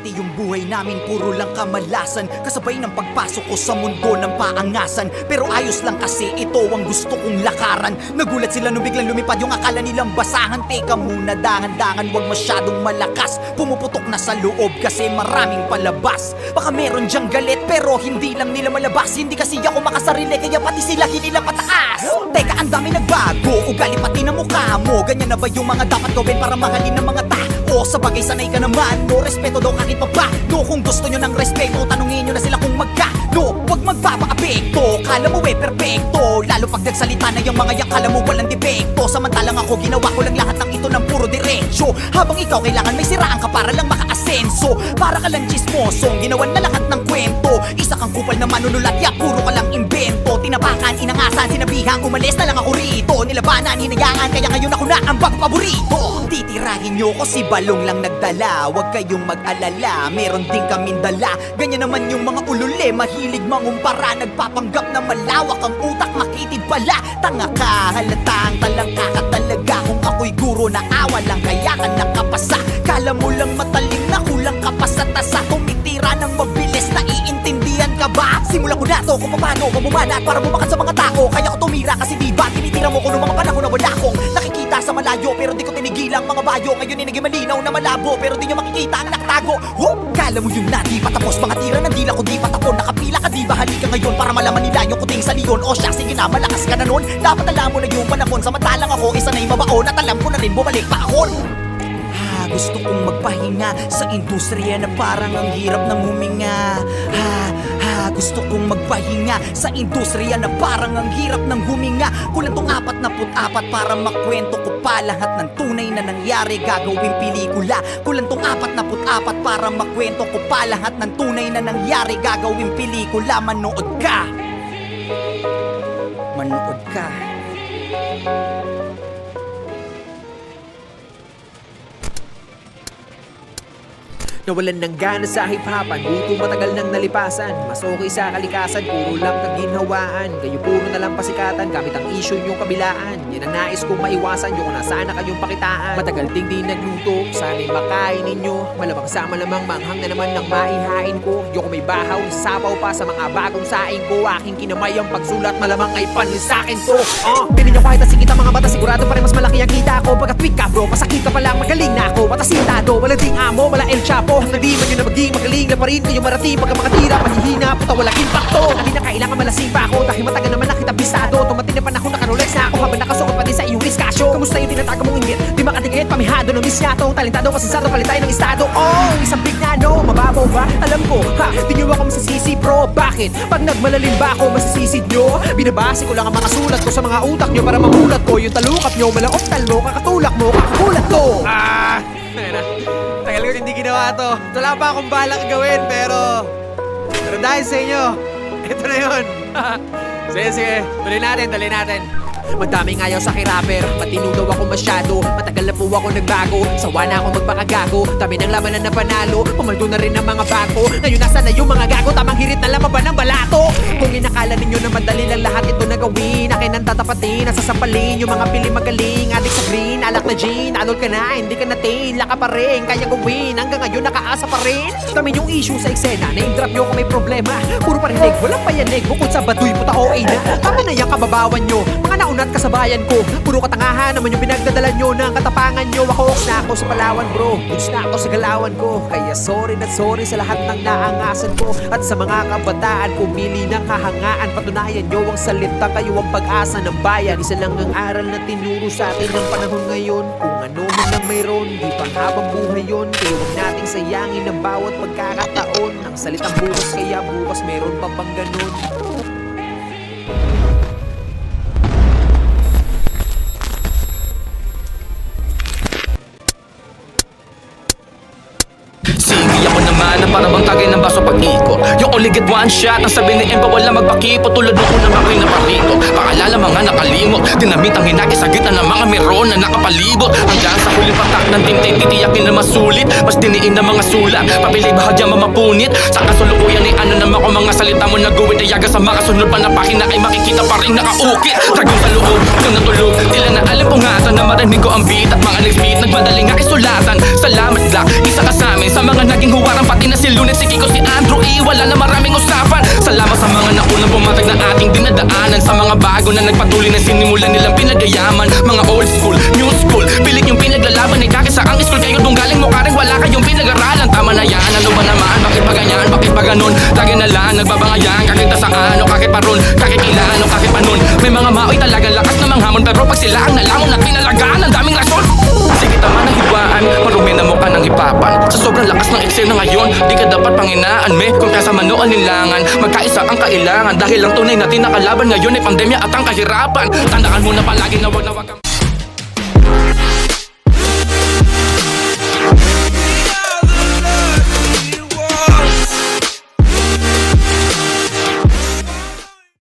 Dati yung buhay namin puro lang kamalasan, kasabay ng pagpasok ko sa mundo ng paangasan. Pero ayos lang kasi ito ang gusto kong lakaran. Nagulat sila nung biglang lumipad yung akala nilang basahan. Teka muna, dahan-dahan, wag masyadong malakas. Pumuputok na sa loob kasi maraming palabas. Baka meron dyang galit pero hindi lang nila malabas. Hindi kasi ako makasarili kaya pati sila hindi lang pataas. Teka, ang dami nagbago, ugali pati na mukha mo. Ganyan na ba yung mga dapat gawin para mahalin ng mga tao? Sa bagay sanay ka naman, no respeto daw kahit pa ba. No, kung gusto nyo ng respeto, tanungin nyo na sila kung magkano. Huwag magpapaapekto, kala mo perfecto. Lalo pag nagsalita na yung mga yang kala mo walang depekto. Samantalang ako ginawa ko lang lahat ng ito ng puro diretsyo. Habang ikaw kailangan may siraan ka para lang makaasenso. Para ka lang chismosong ginawan na lahat ng kwento. Isa kang kupal na manunulat, ya puro ka lang imbento. Tinapakan, inangasan, sinabihang umalis na lang ako rito. Nilabanan, hinayaan, kaya ngayon ako na ang paborito. Titirahin nyo ko si Balong lang nagdala. Huwag kayong mag-alala, meron din kaming dala. Ganyan naman yung mga ulule, mahilig mangumpara. Nagpapanggap na malawak ang utak, makitid pala. Tanga ka, halatang talangka ka talaga. Kung ako'y guro na awa lang, kaya ka nakapasa. Kala mo lang matalim na kulang ka pa sa tasa. Tumitira ng mabilis, naiintindihan ka ba? Simulan ko na to kung paano mamumanat para bumakat sa mga tao. Kaya ko tumira kasi diba tinitira mo ko noong mga panahon na wala akong nakikita sa malayo. Pero di ko tinigilang mga bayo. Ngayon ay naging malinaw na malabo, pero di nyo makikita ang nakatago. Kala mo yun na di pa tapos, mga tira ng dila ko di pa tapon. Nakapila ka di ba, halika ngayon para malaman nila yung kuting sa leon. O siya, sige na, malakas ka na nun. Dapat alam mo na yung panahon, samantalang ako isa na'y mabaon. At alam ko na rin bumalik pa ako. Gusto kong magpahinga sa industriya na parang ang hirap ng huminga. Gusto kong magpahinga sa industriya na parang ang hirap ng huminga. Kulang tong 44 para makwento ko pa lahat ng tunay na nangyari, gagawing pelikula. Kulang tong 44 para makwento ko pa lahat ng tunay na nangyari, gagawing pelikula. Manood ka. Manood ka. Nawalan ng gana sa hip-hopan, buto matagal nang nalipasan. Mas okay sa kalikasan, puro lang kaginhawaan. Kayo puro na lang pasikatan, gamit ang issue nyong kabilaan. Yan ang nais kong maiwasan, yung na sana kayong pakitaan. Matagal ding di nagluto, sana'y makain ninyo. Malamang sa malamang manghang na naman ng maihain ko. Yung may bahaw, sapaw pa sa mga bagong saing ko. Aking kinamay ang pagsulat, malamang ay panin sa'kin to. Pinin nyo kahit asing kita mga mata, sigurado pa rin mas malaki ang kita ko. Pagka-tweak ka bro, pasakit ka pa lang, magaling na ako. Matasintado, wala ding amo, wala El Chapo. Hanggang di man yun na maging magaling na pa rin kayo marating. Pagka makatira, mahihina, puta walang impacto. Hindi na kailangan malasing pa ako, dahil matagal naman nakita bisado. Tumating na panahon, nakarolex na ako habang nakasuot pa din sa iyong diskasyo. Kamusta yung tinatago mong inggit? Di makatigit, pamihado ng misyatong talentado, masasarap palit tayo ng estado. Isang big na no, mababaw ba? Alam ko, di nyo ako masasisi pro. Bakit? Pag nagmalalim ba ako, masisisid nyo? Binabase ko lang ang mga sulat ko sa mga utak nyo para mamulat ko yung talukap nyo, malaoptal mo, kakatulak mo, kakakulat ko. Tagal ko hindi ginawa to. Wala pa akong balak gawin pero dahil sa inyo, ito na yun. Sige, tuloy natin. Madaming ayaw sa akin-rapper, matino daw ako masyado. Matagal na po ako nagbago, sawa na ako magpakagago. Dami ng labanan na panalo, pumaldo na rin ang mga bago. Ngayon nasa na yung mga gago, tamang hirit na lamang ba ng balato? Kung inakala ninyo na madali lang lahat ito na gawin, akin ang tatapatin, nasasampalin yung mga pili magaling. Adik sa green, alak na gin, alol ka na, hindi ka natin, laka pa rin, kaya gawin. Hanggang ngayon nakaasa pa rin. Dami yung issue sa eksena, name drop nyo kung may problema. Puro parinig, walang payanig, bukod sa baduy puta o na. Tama na yung kababawan nyo, mga naunat kasabayan ko. Puro katangahan naman yung pinagdadala nyo ng katapangan nyo. Ako na ako sa Palawan bro, goods na ako sa galawan ko. Kaya sorry na sorry sa lahat ng naangasan ko. At sa mga kabataan, pumili ng kahangaan. Patunayan nyo ang salita, kayo ang pag-asa ng bayan. Isa lang ang aral na tinuro sa atin ng panahon ngayon. Kung ano man lang mayroon, di pang habang buhay yun. Kaya huwag nating sayangin ang bawat pagkakataon. Ang salitang bukas, kaya bukas meron pa bang ganun? Na para bang tagay ng baso pag-ikot. Yung only get one shot, ang sabi ni Empa wala magpakipo. Tulad ng unang ako'y naparito, paalala mga nakalimot. Dinamit ang hinagi sa gitna ng mga meron na nakapalibot. Hanggang sa huling patak ng tintay, titiyakin na masulit. Mas diniin na mga sulat, papili bahagya mamapunit. Sa kasulukuyan ni ano naman ko mga salita mo naguwit. Ayaga sa makasunod pa na pakina ay makikita pa rin nakaukit. Tagong sa loob, yung natulog, tila na alam pungatan na marinig ko ang beat at mga next beat. Nagmadaling nga isulatan, salamat Black, isa ka sa amin sa mga naging huwarang pati Andrew E, wala na maraming usapan. Salamat sa mga naunang pumatag na ating dinadaanan, sa mga bago na nagpatuloy na sinimulan nilang pinagayaman. Mga old school, new school, pilit yung pinaglalaban ay kakisa ang school. Kayo dong galing mo karing wala kayong pinag-aralan. Tama na yan, ano ba naman? Bakit ba ganyan? Bakit ba ganun? Lagi na lang nagbabangayan, kakita sa ano, kakit pa ron, kakit ilan o kakit pa nun. May mga maoy talagang lakas na manghamon, pero pag sila ang nalamon at pinalagaan, ang daming rason. Sige tama na hibaan, marumi na mukha ng hipapan. Sa sobrang lakas ng eksena ngayon, di ka dapat panginaan me. Kung kaya sa manoan nilangan, magkaisa ang kailangan. Dahil ang tunay natin na kalaban ngayon ay pandemya at ang kahirapan. Tandaan mo na palagi na wag kang